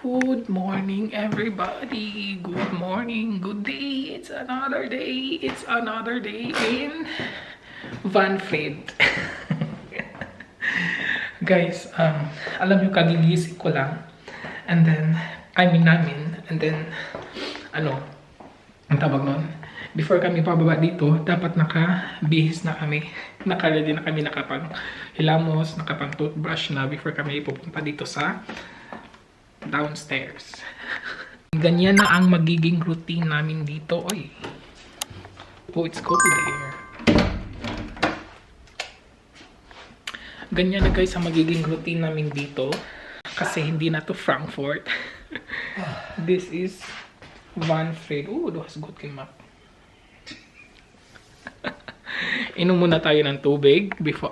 Good morning, everybody. Good morning, good day. It's another day. It's another day in Van Fred. Guys, alam nyo, kagigising ko lang. And then, namin. And then, ang tawag nun? Before kami pababa dito, dapat nakabihis na kami. Naka-ready na kami, nakapang-hilamos, nakapang-toothbrush na before kami pupunta dito sa downstairs. Ganyan na ang magiging routine namin dito. Oy. Oh, it's cold there. Ganyan na guys ang magiging routine namin dito. Kasi hindi na to Frankfurt. This is Van Fred. Oh, du hast gut gemacht. Inom muna tayo ng tubig before.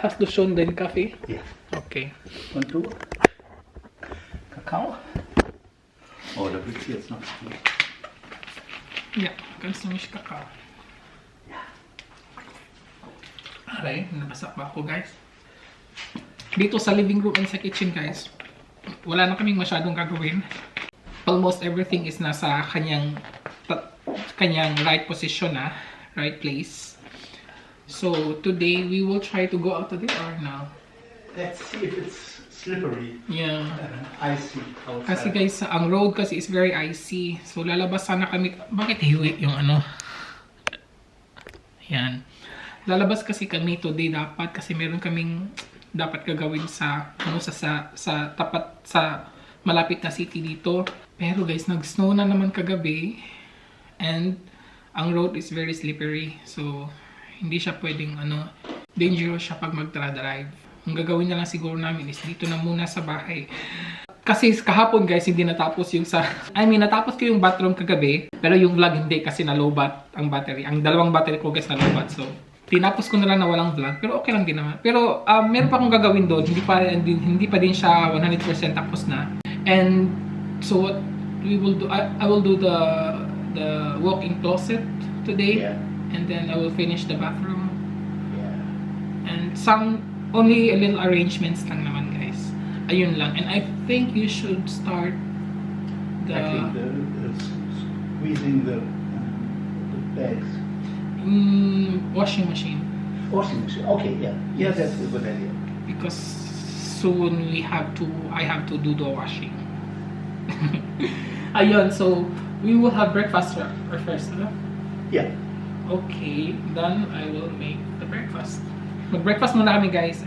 Hast du schon den Kaffee? Ja. Okay. Und du? Kakao? Oh, da willst du jetzt noch. Ja, kannst du mich Kakao? Ja. Aray, nabasa pa ako guys. Dito sa living room and sa kitchen guys, wala na kaming masyadong gagawin. Almost everything is nasa kanyang right position na, right place. So today we will try to go out today or now. Let's see if it's slippery. Yeah. Icy outside. Kasi guys, ang road kasi is very icy. So lalabas sana kami. Bakit hiwi yung ano? Yan. Lalabas kasi kami today dapat kasi meron kaming dapat gagawin sa tapat sa malapit na city dito. Pero guys, nag-snow na naman kagabi and ang road is very slippery. So hindi siya pwedeng dangerous siya pag magtra-drive. Ang gagawin na lang siguro namin is dito na muna sa bahay. Kasi kahapon guys, hindi natapos yung natapos ko yung bathroom kagabi. Pero yung vlog hindi kasi na-lowbat ang battery. Ang dalawang battery ko guys na-lowbat. So, tinapos ko na lang na walang vlog. Pero okay lang din naman. Pero meron pa akong gagawin doon. Hindi pa din siya 100% tapos na. And so what we will do, I will do the walk-in closet today. Yeah. And then I will finish the bathroom. Yeah. And only a little arrangements lang naman guys. Ayun lang. And I think you should start Actually, squeezing the bags. Washing machine. Washing machine. Okay, yeah. Yeah, that's a good idea. Because soon I have to do the washing. Ayun, so we will have breakfast first. Yeah. Okay, then I will make the breakfast. Mag-breakfast muna kami guys.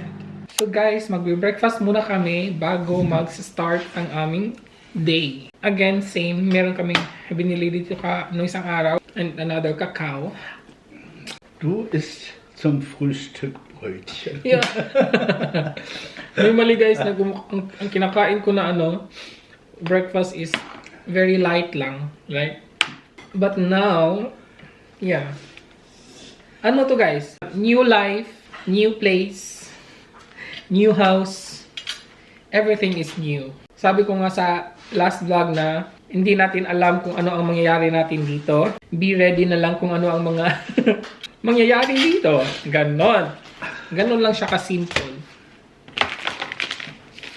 So guys, mag-breakfast muna kami bago mag-start ang aming day. Again, same. Meron kaming binili dito no isang araw. And another kakao. Du isst zum Frühstück Brötchen. Yeah. Normally guys, ang kinakain ko na breakfast is very light lang. Right? But now, yeah. Ano to guys? New life, new place, new house, everything is new. Sabi ko nga sa last vlog na hindi natin alam kung ano ang mangyayari natin dito. Be ready na lang kung ano ang mga mangyayari dito. Ganon. Ganon lang siya ka-simple.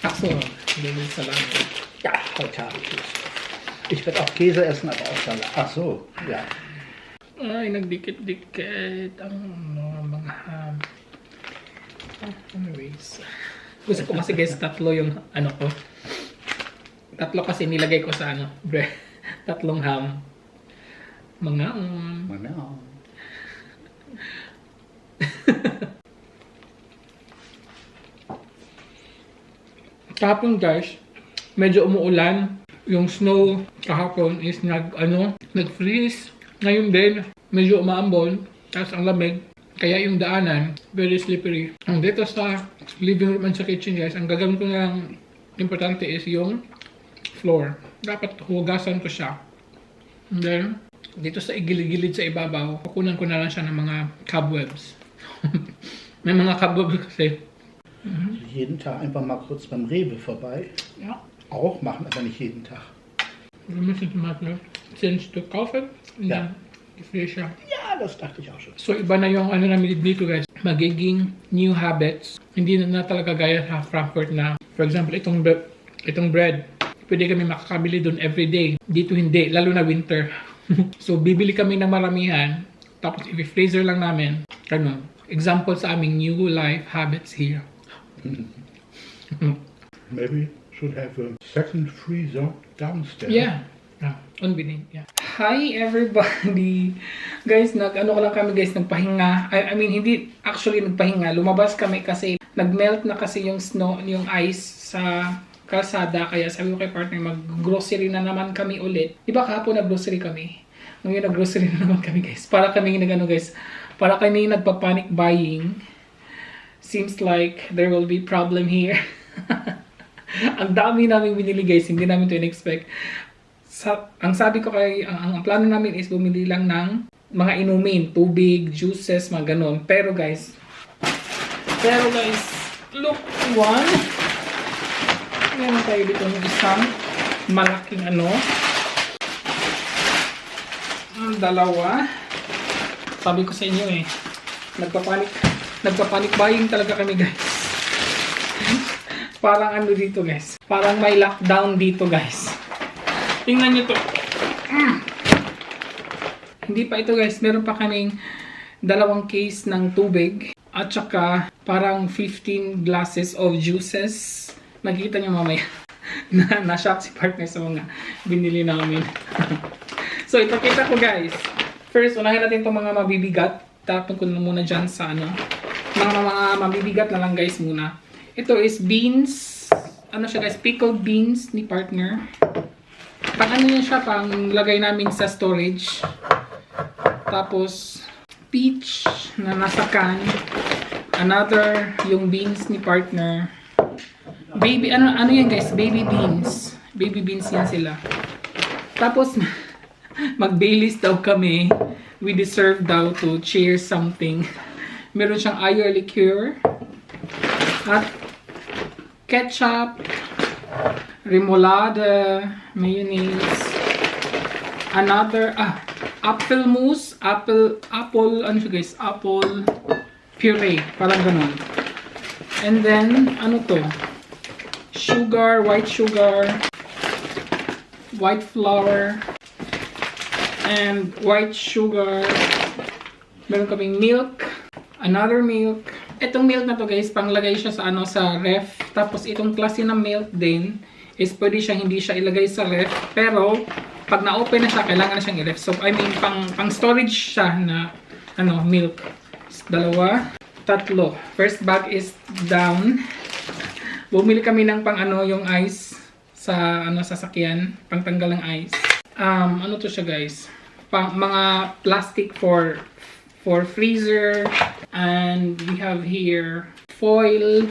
Achso, ganun sa lang. Ja, heute habe ich Lust. Ich werde auch Käse essen, aber auch Salat. Ach so, ja. Ay, nagdikit-dikit ang mga ham. Anyways. Gusto ko kasi guys, tatlo yung ko. Tatlo kasi nilagay ko sa tatlong ham. Mga Kahapon guys, medyo umuulan. Yung snow kahapon is nag-freeze. Ngayon din, medyo umaambon, tapos ang lamig. Kaya yung daanan, very slippery. Ang dito sa living room and sa kitchen guys, ang gagawin ko ng importante is yung floor. Dapat hugasan ko siya. And then, dito sa gilid-gilid sa ibabaw, kukunan ko na lang siya ng mga cobwebs. May mga cobwebs kasi. Jeden Tag einfach mal kurz beim Rewe vorbei. Ja. Auch machen, aber nicht jeden Tag. Wir müssen zum Beispiel 10 Stück kaufen. Und Ja. dann gefriere siya. Ja, das dachte ich auch schon. So iba na yung namin dito guys. Magiging new habits. Hindi na talaga gaya sa Frankfurt na, for example, itong bread. pwede kami makakabili doon everyday. Dito hindi, lalo na winter. So, bibili kami ng maramihan. Tapos, i-freezer lang namin. Ano, example sa aming new life habits here. Maybe should have a second freezer downstairs. Yeah. Convenient, yeah. Hi everybody! Guys, nag-ano ko lang kami guys, nagpahinga. I mean, hindi actually nagpahinga. Lumabas kami kasi nag-melt na kasi yung snow, yung ice sa kalsada. Kaya sabi ko kay partner, mag-grocery na naman kami ulit. Diba kahapon nag-grocery kami? Ngayon nag-grocery na naman kami guys. Para kami nag-ano guys, para kami nagpa-panic buying. Seems like there will be problem here. Ang dami namin binili guys, hindi namin to in-expect. Ang sabi ko ang plano namin is bumili lang ng mga inumin, tubig, juices, mga ganun. Pero guys, look, one. Meron tayo dito ng isang malaking ano. Dalawa. Sabi ko sa inyo eh, nagpa-panic buying talaga kami guys. Parang ano dito guys, parang may lockdown dito guys. Tingnan nyo to. Hindi pa ito guys, meron pa kaming 2 case ng tubig at saka parang 15 glasses of juices. Nakikita nyo mamaya na shock si partner sa mga binili namin. So ipakita ko guys. First, unahin natin itong mga mabibigat. Tapon ko na muna dyan sa ano. Mga mabibigat na lang guys muna. Ito is beans. Ano siya guys? Pickled beans ni partner. Pang ano yan siya? Pang lagay namin sa storage. Tapos, peach na nasa can. Another, yung beans ni partner. Baby, ano yan guys? Baby beans. Baby beans yan sila. Tapos, mag-Baileys daw kami. We deserve daw to cheer something. Meron siyang ayo liqueur. At ketchup. Remoulade. Mayonnaise. Another, apple mousse. Apple, ano siya guys? Apple puree. Parang ganun. And then, ano to? Sugar, white flour, and white sugar. Meron kaming milk, another milk. Itong milk na to guys, panglagay siya sa ano, sa ref. Tapos itong klase ng milk din is pwede siya hindi siya ilagay sa ref, pero pag na-open na siya, kailangan na siyang i-ref. So I mean, pang storage siya na ano, milk. 2, 3. First bag is down. Bumili kami ng pang ano, yung ice sa ano, sasakyan, pangtanggal ng ice. Ano to siya guys? Mga plastic for freezer. And we have here foil,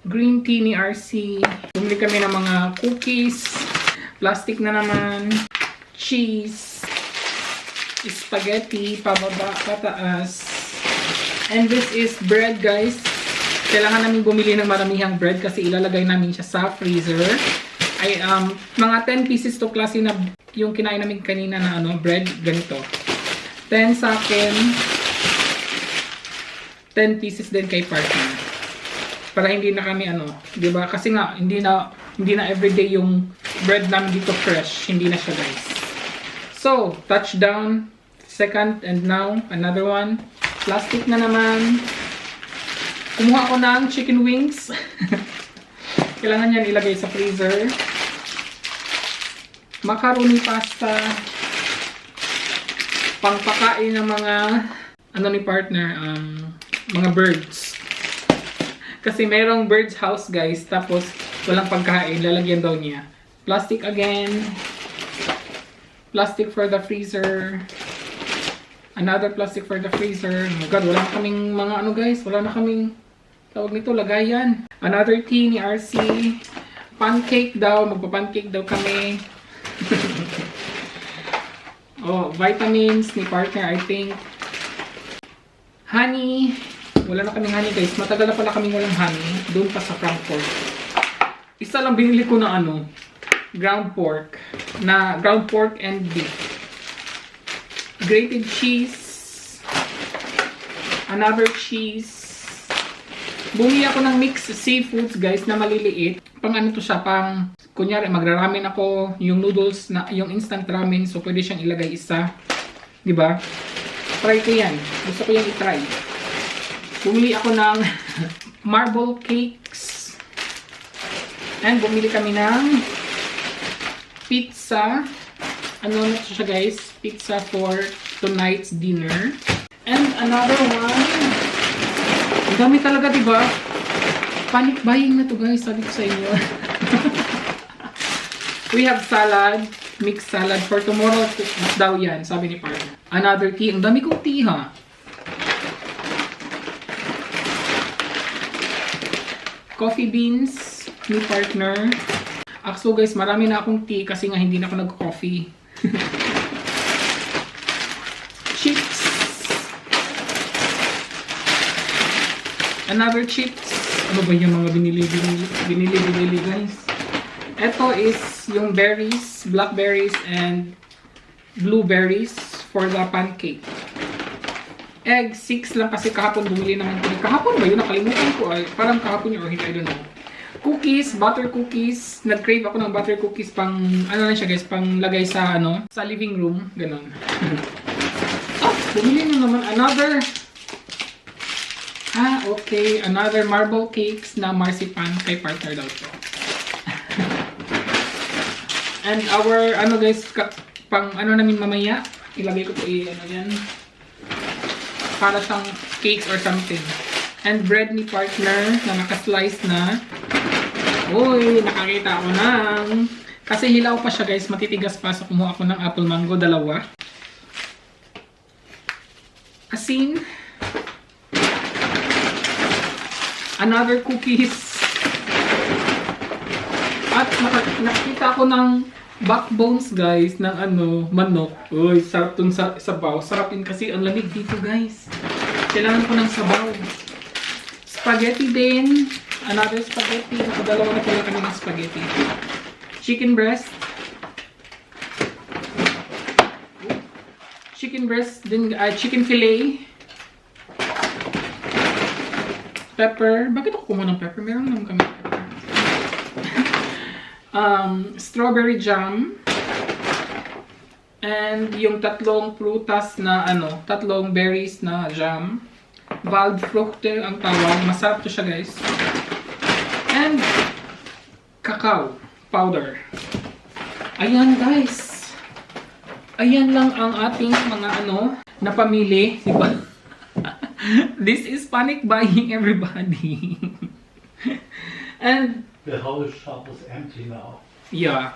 green tea ni RC. Bumili kami ng mga cookies, plastic na naman, cheese, spaghetti, pababa, pataas. And this is bread guys. Kailangan namin bumili ng maramihang bread kasi ilalagay namin siya sa freezer. Ay, mga 10 pieces to klase na yung kinain namin kanina na ano, bread, ganito. 10 sa akin. 10 pieces din kay partner. Para hindi na kami ano, 'di ba? Kasi nga hindi na everyday yung bread namin dito fresh, hindi na siya guys. So, touchdown, second, and now another one. Plastic na naman. Kumuha ko ng chicken wings. Kailangan yan ilagay sa freezer. Macaroni pasta. Pangpakain ng mga ano ni partner, mga birds. Kasi merong bird's house guys, tapos walang pagkain, lalagyan daw niya. Plastic again. Plastic for the freezer. Another plastic for the freezer. Oh my god, wala na kaming mga ano guys, wala na kaming tawag nito, lagayan. Another tea ni RC. Pancake daw, magpa-pancake daw kami. Oh, vitamins ni partner, I think. Honey. Wala na kaming honey guys. Matagal na pala kaming walang honey. Doon pa sa Frankfurt. Isa lang binili ko na ano, ground pork. Na ground pork and beef. Grated cheese. Another cheese. Bumili ako ng mixed seafoods guys na maliliit. Pang ano to siya, pang kunyari magra-ramen ako, yung noodles na yung instant ramen, so pwede siyang ilagay isa, 'di ba? Try ko 'yan. Gusto ko 'yang i-try. Bumili ako ng marble cakes. And bumili kami ng pizza. Ano na siya guys? Pizza for tonight's dinner. And another one. Ang dami talaga, 'di ba? Panic buying na to guys, sabi ko sa inyo. We have salad, mixed salad for tomorrow daw yan, sabi ni partner. Another tea, ang dami kong tea ha. Coffee beans ni partner. So guys, marami na akong tea kasi nga hindi na ako nag-coffee. Chips. Another chips. Ano ba yung mga binili guys? Ito is yung berries, blackberries and blueberries for the pancake. Egg, 6 lang kasi kahapon bumili naman ko. Kahapon ba yun? Nakalimutan ko. Ay, parang kahapon yun or hindi, I don't know. Cookies, butter cookies. Nag-crave ako ng butter cookies pang, ano na siya guys, pang lagay sa, ano, sa living room. Ganon. Bumili na naman another. Okay. Another marble cakes na marzipan kay partner daw to. And our, ano guys, pang ano namin mamaya, ilagay ko to ano yan. Para siyang cakes or something. And bread ni partner na naka-slice na. Uy, nakakita ako ng. Kasi hilaw pa siya guys, matitigas pa. So kumuha ako ng apple mango, 2. Asin. Another cookies. At nakita ko ng backbones guys ng ano, manok. Uy, sarap tong sabaw. Sarapin kasi ang lamig dito guys. Kailangan ko ng sabaw. Spaghetti din. Another spaghetti. Nakadalawa na pala kami ng spaghetti. Chicken breast. Chicken breast din, chicken fillet. Pepper. Bakit ako kumuha ng pepper? Meron naman kami pepper. Strawberry jam. And yung 3 prutas na ano, 3 berries na jam. Waldfrüchte ang tawag. Masarap to siya guys. And cacao powder. Ayan guys. Ayan lang ang ating mga ano, napamili, di ba? This is panic buying, everybody. And the whole shop is empty now. Yeah.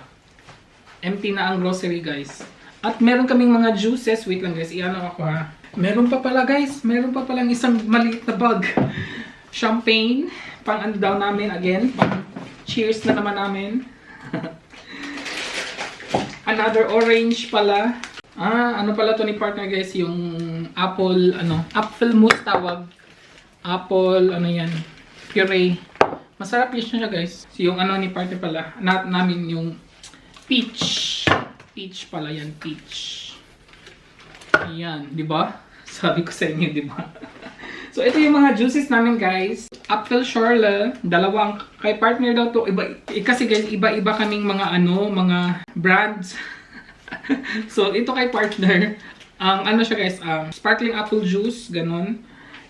Empty na ang grocery, guys. At meron kaming mga juices. Wait lang, guys. Iano ako, ha. Meron pa pala, guys. Meron pa palang isang maliit na bag. Champagne. Pang ano daw namin, again. Pang cheers na naman namin. Another orange pala. Ano pala to ni partner guys, yung apple, apple mousse tawag. Apple, yan, puree. Masarap yun siya guys. So, yung ni partner pala, namin yung peach. Peach pala yan, peach. Ayan, di ba? Sabi ko sa inyo, di ba? So, ito yung mga juices namin guys. Apple Schorle, 2 kay partner daw to. Kasi guys, iba-iba kaming mga mga brands. So, ito kay partner, ano siya guys, sparkling apple juice, ganun.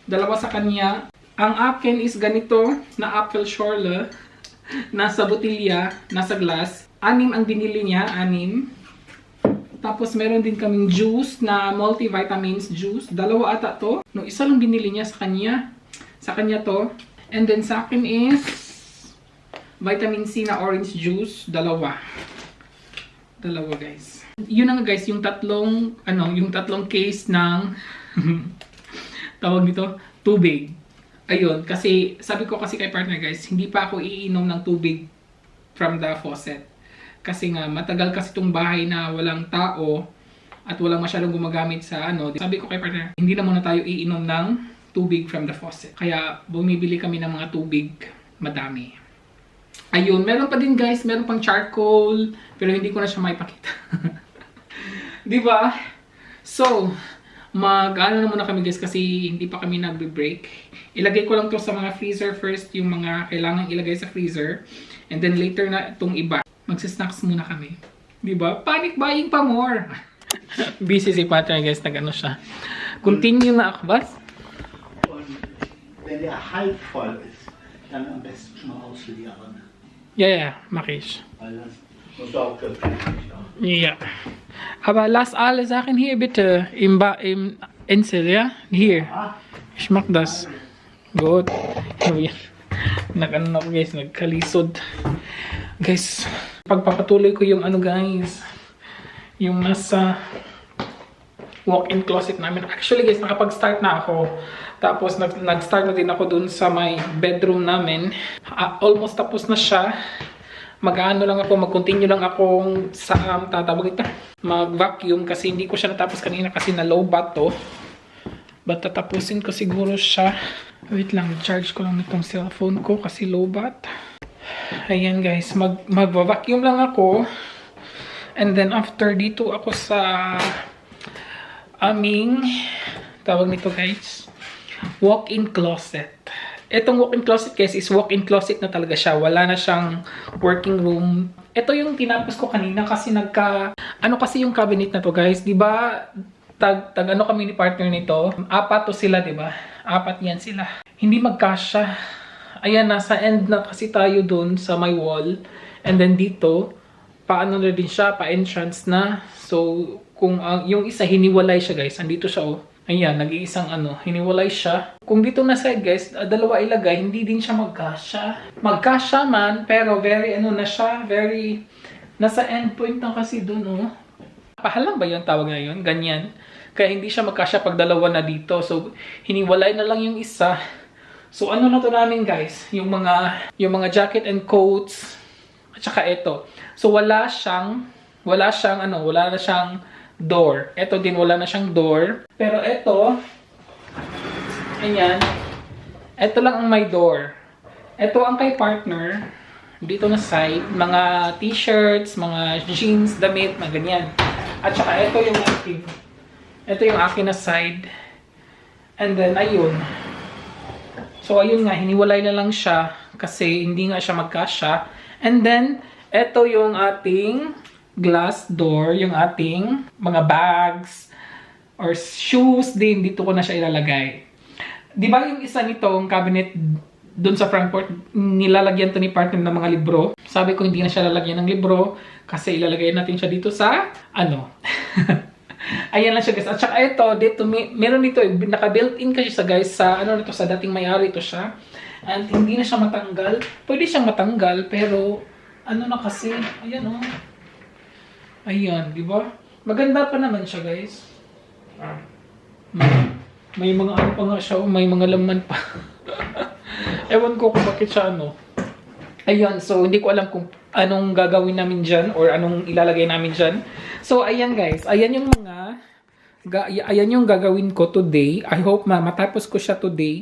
2 sa kanya. Ang akin is ganito, na apple Schorle, nasa botilya, nasa glass. 6 ang binili niya, 6. Tapos, meron din kaming juice na multivitamins juice. 2 ata to. No, isa lang binili niya sa kanya. Sa kanya to. And then, sa akin is vitamin C na orange juice, 2. 2 guys. Yun na guys, yung 3 case ng tawag nito, tubig. Ayun, kasi sabi ko kasi kay partner guys, hindi pa ako iinom ng tubig from the faucet. Kasi nga matagal kasi tong bahay na walang tao at walang masyadong gumagamit sa Sabi ko kay partner, hindi na muna tayo iinom ng tubig from the faucet. Kaya bumibili kami ng mga tubig, madami. Ayun, meron pa din guys, meron pang charcoal, pero hindi ko na siya maipakita. Diba? So, mag-ano na muna kami guys kasi hindi pa kami nagbe-break. Ilagay ko lang to sa mga freezer first, yung mga kailangan ilagay sa freezer. And then later na itong iba. Magsisnacks muna kami. Diba? Panic buying pa more. Busy si Patrick guys, nag-ano siya. Continue na ako, Bas? Und wenn der halb voll ist, dann am besten schon mal ausleeren. Yeah, mach ich. Weil das muss auch nicht auch. Ja. Aber lass alle Sachen hier bitte im Insel, ja? Hier. Ich mag das. Gut. Nag-ano na ako guys, nagkalisod. Guys, pagpapatuloy ko yung ano guys, yung nasa walk-in closet namin. Actually guys, nakapag-start na ako. Tapos nag-start na din ako dun sa may bedroom namin. Almost tapos na siya. Mag-ano lang ako, mag-continue lang akong sa tatawag ito, mag-vacuum kasi hindi ko siya natapos kanina kasi na low bat to. But tatapusin ko siguro siya. Wait lang, charge ko lang itong cellphone ko kasi low bat. Ayan guys, mag-vacuum lang ako. And then after dito ako sa aming, tawag nito guys, walk-in closet. Itong walk-in closet guys is walk-in closet na talaga siya. Wala na siyang working room. Ito yung tinapos ko kanina kasi ano kasi yung cabinet na to guys, di ba? Ano kami ni partner nito. 4 to sila, di ba? 4 yan sila. Hindi magkasya. Ayan, nasa end na kasi tayo dun sa my wall. And then dito, paano na din siya, pa-entrance na. So, kung yung isa hiniwalay siya guys, andito siya oh. Ayan, nag-iisang hiniwalay siya. Kung dito na side guys, dalawa ilagay, hindi din siya magkasya. Magkasya man, pero very na siya, very, nasa end point na kasi dun oh. Pahalang ba yun tawag na yun? Ganyan. Kaya hindi siya magkasya pag dalawa na dito. So, hiniwalay na lang yung isa. So, ano na to namin guys? Yung mga jacket and coats. At saka ito. So, wala na siyang door. Ito din, wala na siyang door. Pero ito, ayan. Ito lang ang may door. Ito ang kay partner. Dito na side. Mga t-shirts, mga jeans, damit, mga ganyan. At saka ito yung akin. Ito yung akin na side. And then, ayun. So, ayun nga, hiniwalay na lang siya kasi hindi nga siya magkasya. And then, ito yung ating glass door, yung ating mga bags or shoes din. Dito ko na siya ilalagay. Di ba yung isa nitong cabinet doon sa Frankfurt, nilalagyan to ni partner ng mga libro. Sabi ko hindi na siya lalagyan ng libro kasi ilalagay natin siya dito sa Ayan lang siya guys. At saka ito, dito, meron dito, naka-built-in kasi sa guys, sa sa dating may-ari ito siya. And hindi na siya matanggal. Pwede siyang matanggal, pero na kasi, ayan oh. Ayan, di ba? Maganda pa naman siya guys. May mga pa nga siya, may mga laman pa. Ewan ko kung bakit siya Ayan, so hindi ko alam kung anong gagawin namin dyan or anong ilalagay namin dyan. So, ayan guys. Ayan yung gagawin ko today. I hope matapos ko siya today.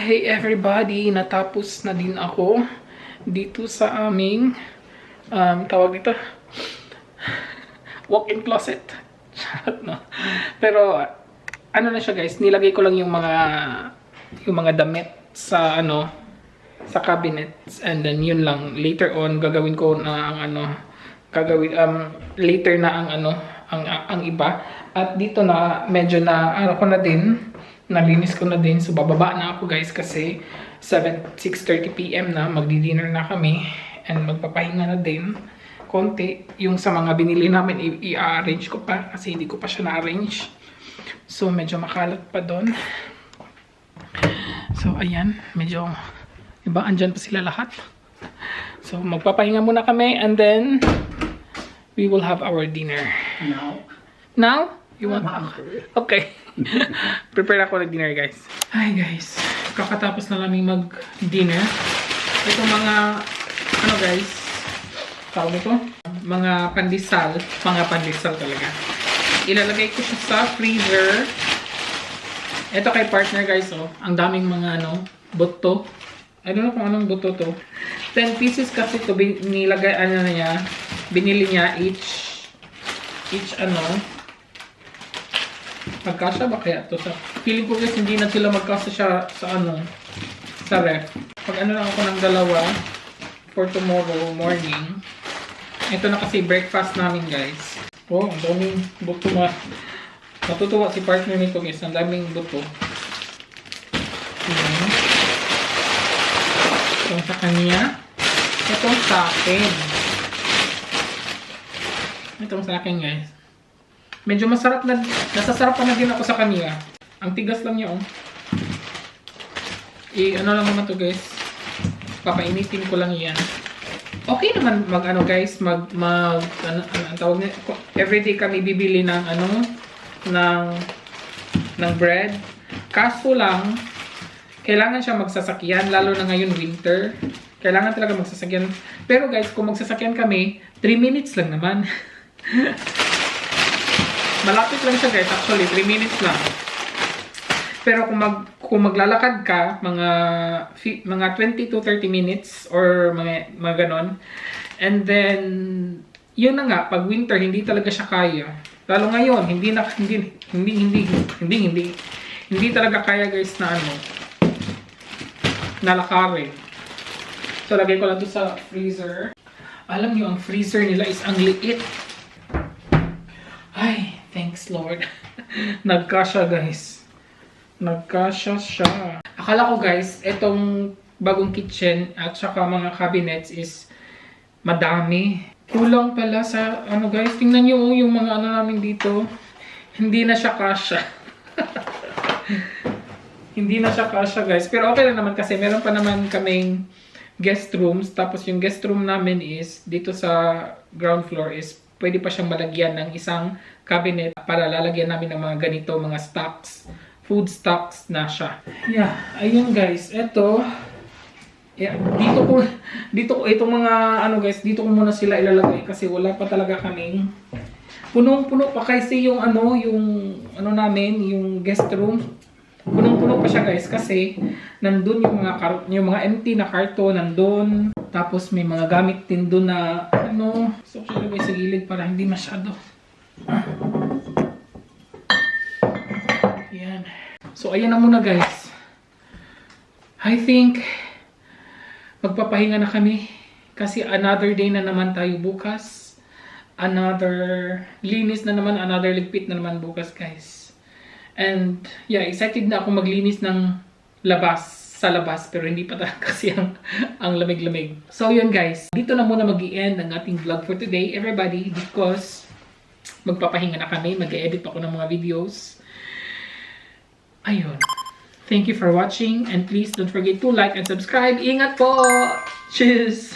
Hey everybody, natapos na din ako dito sa aming tawag dito walk-in closet. No? Pero ano na siya guys, nilagay ko lang yung mga damit sa sa cabinets, and then yun lang. Later on gagawin ko na ang later na ang iba. At dito na medyo na ko na din, nalinis ko na din. So, bababa na ako guys kasi 6:30 PM na. Magdi-dinner na kami. And magpapahinga na din. Konti. Yung sa mga binili namin, i-arrange ko pa. Kasi hindi ko pa siya na-arrange. So, medyo makalat pa doon. So, ayan. Medyo, diba? Andyan pa sila lahat. So, magpapahinga muna kami. And then, we will have our dinner. Now? Now? You want? I'm hungry. Okay. Prepare ako ng dinner, guys. Hi, guys. Kakatapos na namin mag-dinner. Ito mga, ano guys, tawag nito? Mga pandesal. Mga pandesal talaga. Ilalagay ko siya sa freezer. Ito kay partner, guys, oh. Ang daming mga, ano, buto. I don't know kung anong buto to. 10 pieces kasi ito, nilagay, ano na niya, binili niya each, ano, magkasya ba kaya to sa, feeling ko guys, hindi na sila magkasya siya sa, ano, sa ref. Pag ano lang ako ng dalawa, for tomorrow morning. Ito na kasi breakfast namin, guys. Oh, ang daming buto na. Matutuwa si partner nito, guys, ang daming buto. Ito sa kanya. Ito sa akin. Ito sa akin, guys. Medyo masarap na, nasasarap pa na din ako sa kanya. Ang tigas lang niya, oh. Ano lang naman to, guys. Papainitin ko lang yan. Okay naman ano, guys, ano, ang tawag niya, everyday kami bibili ng, ano, ng bread. Kaso lang, kailangan siya magsasakyan, lalo na ngayon winter. Kailangan talaga magsasakyan. Pero guys, kung magsasakyan kami, 3 minutes lang naman. Malapit lang siya, guys. Actually, 3 minutes lang. Pero kung maglalakad ka, mga 20 to 30 minutes or mga ganon. And then, yun na nga, pag winter, hindi talaga siya kaya. Lalo ngayon, hindi talaga kaya, guys, na ano, nalakarin. So, lagay ko lang ito sa freezer. Alam niyo, ang freezer nila is ang liit. Ay, thanks Lord. Nagkasya, guys. Nagkasya siya. Akala ko, guys, itong bagong kitchen at saka mga cabinets is madami. Kulang pala sa, ano guys, tingnan nyo yung mga ano namin dito. Hindi na siya kasya. Hindi na siya kasya, guys. Pero okay lang naman kasi meron pa naman kaming guest rooms. Tapos yung guest room namin is dito sa ground floor is pwede pa siyang malagyan ng isang cabinet para lalagyan namin ng mga ganito, mga stocks, food stocks na siya. Yeah, ayun guys. Ito, yeah, dito ko itong mga ano guys, dito ko muna sila ilalagay kasi wala pa talaga kaming punong-puno pa kasi yung namin, yung guest room. Punong-puno pa siya guys kasi nandun yung mga empty na karton nandun. Tapos may mga gamit din doon na ano. So siya lagay sa gilid para hindi masyado. Yan. So ayan na muna guys. I think magpapahinga na kami kasi another day na naman tayo bukas. Another linis na naman, another ligpit na naman bukas guys. And yeah, excited na ako maglinis ng sa labas pero hindi pa talaga kasi ang lamig-lamig. So yun guys, dito na muna mag-i-end ang ating vlog for today everybody because magpapahinga na kami, mag-edit ako ng mga videos. Ayun. Thank you for watching and please don't forget to like and subscribe. Ingat po! Cheers!